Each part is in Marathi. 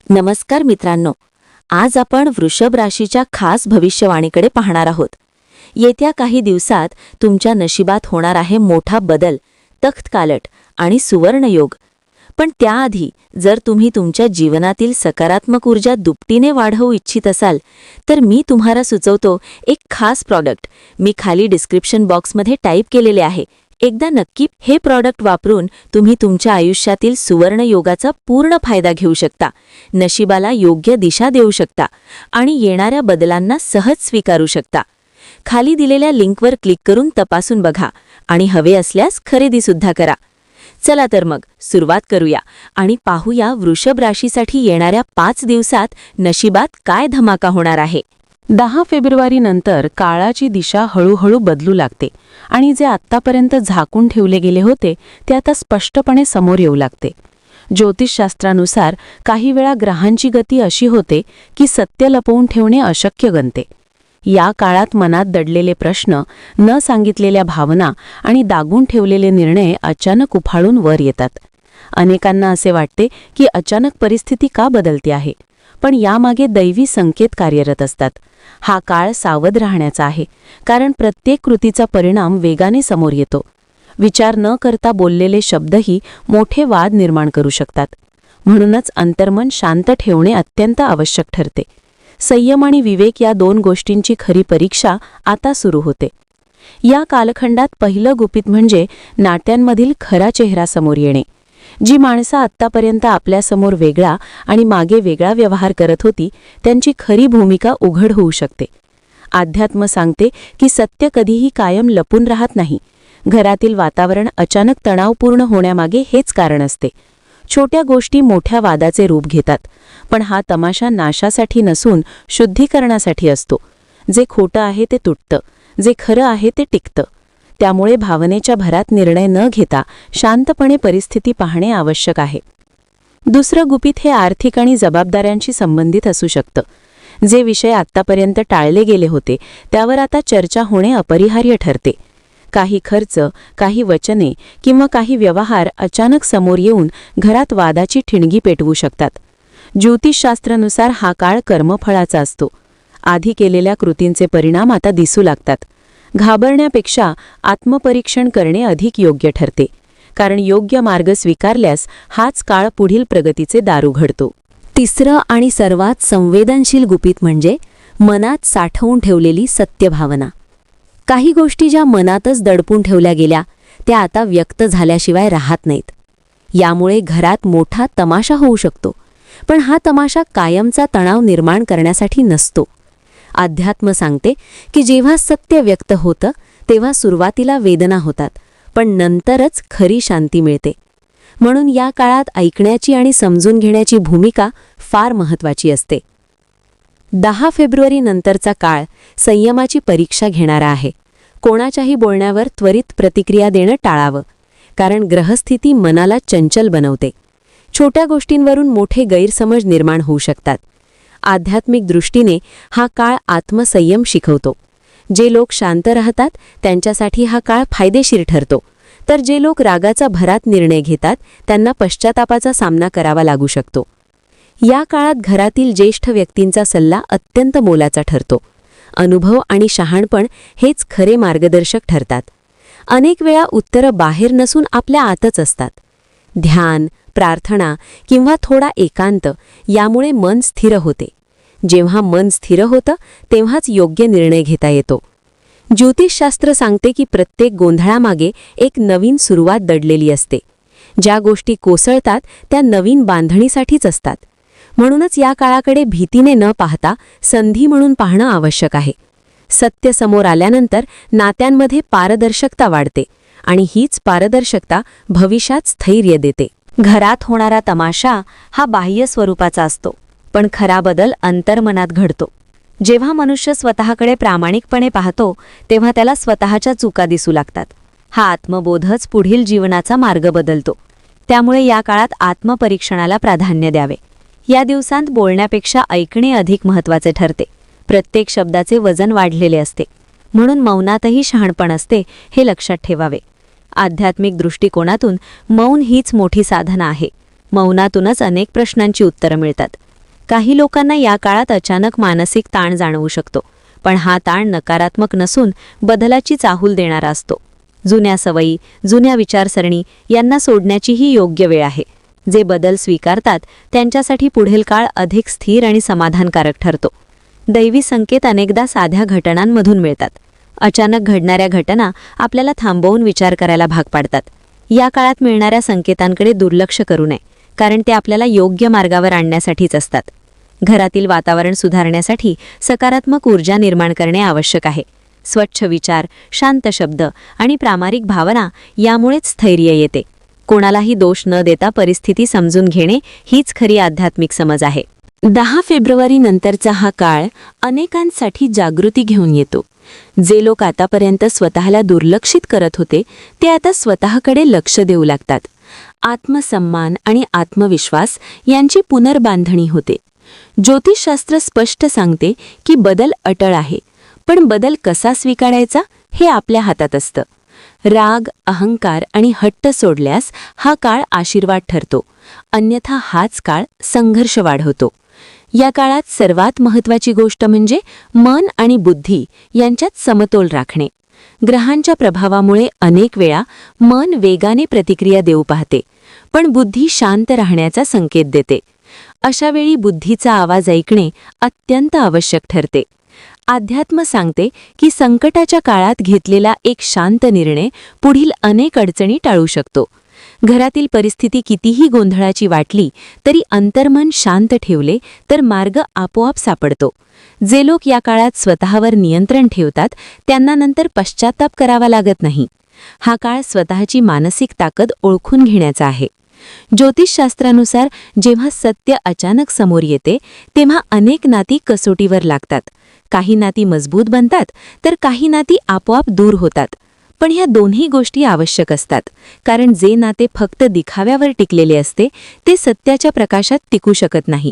नमस्कार मित्रांनो, आज आपण वृषभ राशीच्या खास भविष्यवाणीकडे पाहणार आहोत. येत्या काही दिवसात तुमच्या नशिबात होणार आहे मोठा बदल, तख्तकालट आणि सुवर्णयोग. पण त्याआधी जर तुम्ही तुमच्या जीवनातील सकारात्मक ऊर्जा दुपटीने वाढवू इच्छित असाल तर मी तुम्हाला सुचवतो एक खास प्रॉडक्ट. मी खाली डिस्क्रिप्शन बॉक्समध्ये टाईप केलेले आहे. एकदा नक्की हे प्रॉडक्ट वापरून तुम्ही तुमच्या आयुष्यातील सुवर्णयोगाचा पूर्ण फायदा घेऊ शकता, नशिबाला योग्य दिशा देऊ शकता आणि येणाऱ्या बदलांना सहज स्वीकारू शकता. खाली दिलेल्या लिंकवर क्लिक करून तपासून बघा आणि हवे असल्यास खरेदीसुद्धा करा. चला तर मग सुरुवात करूया आणि पाहूया वृषभ राशीसाठी येणाऱ्या 5 दिवसात नशिबात काय धमाका होणार आहे. 10 फेब्रुवारीनंतर काळाची दिशा हळूहळू बदलू लागते आणि जे आत्तापर्यंत झाकून ठेवले गेले होते ते आता स्पष्टपणे समोर येऊ लागते. ज्योतिषशास्त्रानुसार काही वेळा ग्रहांची गती अशी होते की सत्य लपवून ठेवणे अशक्य बनते. या काळात मनात दडलेले प्रश्न, न सांगितलेल्या भावना आणि दागून ठेवलेले निर्णय अचानक उफाळून वर येतात. अनेकांना असे वाटते की अचानक परिस्थिती का बदलते आहे, पण यामागे दैवी संकेत कार्यरत असतात. हा काळ सावध राहण्याचा आहे, कारण प्रत्येक कृतीचा परिणाम वेगाने समोर येतो. विचार न करता बोललेले शब्दही मोठे वाद निर्माण करू शकतात. म्हणूनच अंतर्मन शांत ठेवणे अत्यंत आवश्यक ठरते. संयम आणि विवेक या 2 गोष्टींची खरी परीक्षा आता सुरू होते. या कालखंडात पहिलं गुपित म्हणजे नात्यांमधील खरा चेहरा समोर येणे. जी माणसं आत्तापर्यंत आपल्यासमोर वेगळा आणि मागे वेगळा व्यवहार करत होती त्यांची खरी भूमिका उघड होऊ शकते. अध्यात्म सांगते की सत्य कधीही कायम लपून राहत नाही. घरातील वातावरण अचानक तणावपूर्ण होण्यामागे हेच कारण असते. छोट्या गोष्टी मोठ्या वादाचे रूप घेतात, पण हा तमाशा नाशासाठी नसून शुद्धीकरणासाठी असतो. जे खोटं आहे ते तुटतं, जे खरं आहे ते टिकतं. त्यामुळे भावनेच्या भरात निर्णय न घेता शांतपणे परिस्थिती पाहणे आवश्यक आहे. दुसरं गुपित हे आर्थिक आणि जबाबदाऱ्यांशी संबंधित असू शकतं. जे विषय आत्तापर्यंत टाळले गेले होते त्यावर आता चर्चा होणे अपरिहार्य ठरते. काही खर्च, काही वचने किंवा काही व्यवहार अचानक समोर येऊन घरात वादाची ठिणगी पेटवू शकतात. ज्योतिषशास्त्रानुसार हा काळ कर्मफळाचा असतो. आधी केलेल्या कृतींचे परिणाम आता दिसू लागतात. घाबरण्यापेक्षा आत्मपरीक्षण करणे अधिक योग्य ठरते, कारण योग्य मार्ग स्वीकारल्यास हाच काळ पुढील प्रगतीचे दार उघडतो. तिसरं आणि सर्वात संवेदनशील गुपित म्हणजे मनात साठवून ठेवलेली सत्यभावना. काही गोष्टी ज्या मनातच दडपून ठेवल्या गेल्या त्या आता व्यक्त झाल्याशिवाय राहत नाहीत. यामुळे घरात मोठा तमाशा होऊ शकतो, पण हा तमाशा कायमचा तणाव निर्माण करण्यासाठी नसतो. अध्यात्म सांगते की जेव्हा सत्य व्यक्त होतं तेव्हा सुरुवातीला वेदना होतात, पण नंतरच खरी शांती मिळते. म्हणून या काळात ऐकण्याची आणि समजून घेण्याची भूमिका फार महत्त्वाची असते. 10 फेब्रुवारी नंतरचा काळ संयमाची परीक्षा घेणारा आहे. कोणाच्याही बोलण्यावर त्वरित प्रतिक्रिया देणं टाळावं, कारण ग्रहस्थिती मनाला चंचल बनवते. छोट्या गोष्टींवरून मोठे गैरसमज निर्माण होऊ शकतात. आध्यात्मिक दृष्टीने हा काळ आत्मसंयम शिकवतो. जे लोक शांत राहतात त्यांच्यासाठी हा काळ फायदेशीर ठरतो, तर जे लोक रागाचा भरात निर्णय घेतात त्यांना पश्चातापाचा सामना करावा लागू शकतो. या काळात घरातील ज्येष्ठ व्यक्तींचा सल्ला अत्यंत मोलाचा ठरतो. अनुभव आणि शहाणपण हेच खरे मार्गदर्शक ठरतात. अनेक वेळा उत्तरं बाहेर नसून आपल्या आतच असतात. ध्यान, प्रार्थना किंवा थोडा एकांत यामुळे मन स्थिर होते. जेव्हा मन स्थिर होतं तेव्हाच योग्य निर्णय घेता येतो. ज्योतिषशास्त्र सांगते की प्रत्येक गोंधळामागे एक नवीन सुरुवात दडलेली असते. ज्या गोष्टी कोसळतात त्या नवीन बांधणीसाठीच असतात. म्हणूनच या काळाकडे भीतीने न पाहता संधी म्हणून पाहणं आवश्यक आहे. सत्य समोर आल्यानंतर नात्यांमध्ये पारदर्शकता वाढते आणि हीच पारदर्शकता भविष्यात स्थैर्य देते. घरात होणारा तमाशा हा बाह्य स्वरूपाचा असतो, पण खरा बदल अंतर्मनात घडतो. जेव्हा मनुष्य स्वतःकडे प्रामाणिकपणे पाहतो तेव्हा त्याला स्वतःच्या चुका दिसू लागतात. हा आत्मबोधच पुढील जीवनाचा मार्ग बदलतो. त्यामुळे या काळात आत्मपरीक्षणाला प्राधान्य द्यावे. या दिवसांत बोलण्यापेक्षा ऐकणे अधिक महत्त्वाचे ठरते. प्रत्येक शब्दाचे वजन वाढलेले असते, म्हणून मौनातही शहाणपण असते हे लक्षात ठेवावे. आध्यात्मिक दृष्टिकोनातून मौन हीच मोठी साधना आहे. मौनातूनच अनेक प्रश्नांची उत्तरं मिळतात. काही लोकांना या काळात अचानक मानसिक ताण जाणवू शकतो, पण हा ताण नकारात्मक नसून बदलाची चाहूल देणारा असतो. जुन्या सवयी, जुन्या विचारसरणी यांना सोडण्याची ही योग्य वेळ आहे. जे बदल स्वीकारतात त्यांच्यासाठी पुढील काळ अधिक स्थिर आणि समाधानकारक ठरतो. दैवी संकेत अनेकदा साध्या घटनांमधून मिळतात. अचानक घडणाऱ्या घटना आपल्याला थांबवून विचार करायला भाग पाडतात. या काळात मिळणाऱ्या संकेतांकडे दुर्लक्ष करू नये, कारण ते आपल्याला योग्य मार्गावर आणण्यासाठीच असतात. घरातील वातावरण सुधारण्यासाठी सकारात्मक ऊर्जा निर्माण करणे आवश्यक आहे. स्वच्छ विचार, शांत शब्द आणि प्रामाणिक भावना यामुळेच स्थैर्य येते. कोणालाही दोष न देता परिस्थिती समजून घेणे हीच खरी आध्यात्मिक समज आहे. 10 फेब्रुवारी नंतरचा हा काळ अनेकांसाठी जागृती घेऊन येतो. जे लोक आतापर्यंत स्वतःला दुर्लक्षित करत होते ते आता स्वतःकडे लक्ष देऊ लागतात. आत्मसन्मान आणि आत्मविश्वास यांची पुनर्बांधणी होते. ज्योतिषशास्त्र स्पष्ट सांगते की बदल अटळ आहे, पण बदल कसा स्वीकारायचा हे आपल्या हातात असतं. राग, अहंकार आणि हट्ट सोडल्यास हा काळ आशीर्वाद ठरतो, अन्यथा हाच काळ संघर्ष वाढवतो. या काळात सर्वात महत्त्वाची गोष्ट म्हणजे मन आणि बुद्धी यांच्यात समतोल राखणे. ग्रहांच्या प्रभावामुळे अनेक वेळा मन वेगाने प्रतिक्रिया देऊ पाहते, पण बुद्धी शांत राहण्याचा संकेत देते. अशा वेळी बुद्धीचा आवाज ऐकणे अत्यंत आवश्यक ठरते. अध्यात्म सांगते की संकटाच्या काळात घेतलेला एक शांत निर्णय पुढील अनेक अडचणी टाळू शकतो. घरातील परिस्थिती कितीही गोंधळाची वाटली तरी अंतर्मन शांत ठेवले तर मार्ग आपोआप सापडतो. जे लोक या काळात स्वतःवर नियंत्रण ठेवतात त्यांना नंतर पश्चात्ताप करावा लागत नाही. हा काळ स्वतःची मानसिक ताकद ओळखून घेण्याचा आहे. ज्योतिषशास्त्रानुसार जेव्हा सत्य अचानक समोर येते तेव्हा अनेक नाती कसोटीवर लागतात. काही नाती मजबूत बनतात तर काही नाती आपोआप दूर होतात. पण ह्या दोन्ही गोष्टी आवश्यक असतात, कारण जे नाते फक्त दिखाव्यावर टिकलेले असते ते सत्याच्या प्रकाशात टिकू शकत नाही.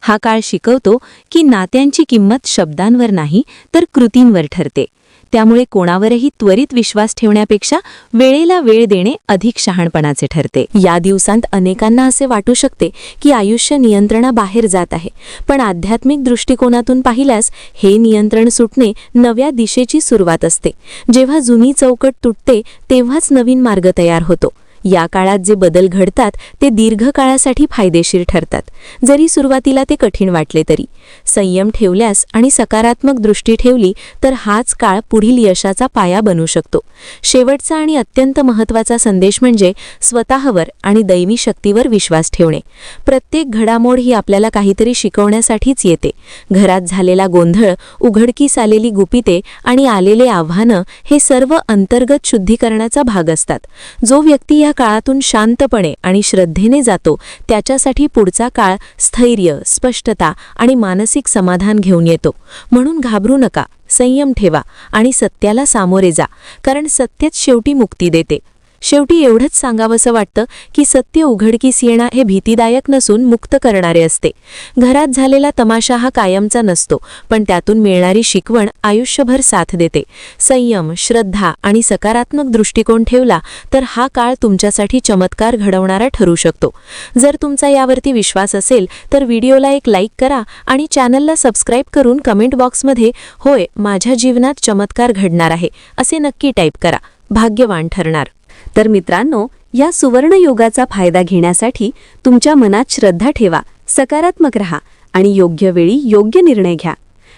हा काळ शिकवतो की नात्यांची किंमत शब्दांवर नाही तर कृतींवर ठरते. त्यामुळे कोणावरही त्वरित विश्वास ठेवण्यापेक्षा वेळेला वेळ देणे अधिक शहाणपणाचे ठरते. या दिवसांत अनेकांना असे वाटू शकते की आयुष्य नियंत्रणाबाहेर जात आहे, पण आध्यात्मिक दृष्टिकोनातून पाहिल्यास हे नियंत्रण सुटणे नव्या दिशेची सुरुवात असते. जेव्हा जुनी चौकट तुटते तेव्हाच नवीन मार्ग तयार होतो. या काळात जे बदल घडतात ते दीर्घकाळासाठी फायदेशीर ठरतात, जरी सुरुवातीला ते कठीण वाटले तरी. संयम ठेवल्यास आणि सकारात्मक दृष्टी ठेवली तर हाच काळ पुढील यशाचा पाया बनू शकतो. शेवटचा आणि अत्यंत महत्त्वाचा संदेश म्हणजे स्वतःवर आणि दैवी शक्तीवर विश्वास ठेवणे. प्रत्येक घडामोड ही आपल्याला काहीतरी शिकवण्यासाठीच येते. घरात झालेला गोंधळ, उघडकीस आलेली गुपिते आणि आलेले आव्हानं हे सर्व अंतर्गत शुद्धीकरणाचा भाग असतात. जो व्यक्ती या काळातून शांतपणे आणि श्रद्धेने जातो त्याच्यासाठी पुढचा काळ स्थैर्य, स्पष्टता आणि मानसिक समाधान घेऊन येतो. म्हणून घाबरू नका, संयम ठेवा आणि सत्याला सामोरे जा, कारण सत्यच शेवटी मुक्ती देते. शेवटी एवढंच सांगावंसं वाटतं की सत्य उघडकीस येणं हे भीतीदायक नसून मुक्त करणारे असते. घरात झालेला तमाशा हा कायमचा नसतो, पण त्यातून मिळणारी शिकवण आयुष्यभर साथ देते. संयम, श्रद्धा आणि सकारात्मक दृष्टिकोन ठेवला तर हा काळ तुमच्यासाठी चमत्कार घडवणारा ठरू शकतो. जर तुमचा यावरती विश्वास असेल तर व्हिडिओला एक लाईक करा आणि चॅनलला सबस्क्राईब करून कमेंट बॉक्समध्ये "होय, माझ्या जीवनात चमत्कार घडणार आहे" असे नक्की टाईप करा. भाग्यवान ठरणार. तर मित्रांनो, या सुवर्णयोगाचा फायदा घेण्यासाठी तुमच्या मनात श्रद्धा ठेवा, सकारात्मक रहा आणि योग्य वेळी योग्य निर्णय घ्या.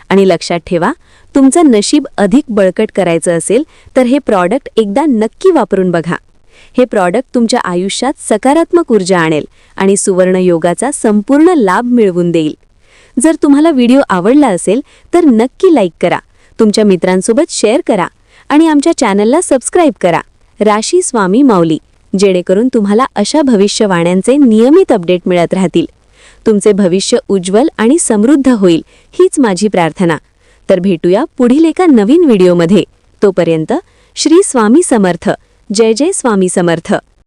आणि लक्षात ठेवा, तुमचं नशीब अधिक बळकट करायचं असेल तर हे प्रॉडक्ट एकदा नक्की वापरून बघा. हे प्रॉडक्ट तुमच्या आयुष्यात सकारात्मक ऊर्जा आणेल आणि सुवर्णयोगाचा संपूर्ण लाभ मिळवून देईल. जर तुम्हाला व्हिडिओ आवडला असेल तर नक्की लाईक करा, तुमच्या मित्रांसोबत शेअर करा आणि आमच्या चॅनलला सबस्क्राईब करा. राशी स्वामी माऊली, जेणेकरून तुम्हाला अशा भविष्यवाण्यांचे नियमित अपडेट मिळत राहतील. तुमचे भविष्य उज्ज्वल आणि समृद्ध होईल हीच माझी प्रार्थना. तर भेटूया पुढील एका नवीन व्हिडिओमध्ये. तोपर्यंत श्री स्वामी समर्थ. जय जय स्वामी समर्थ.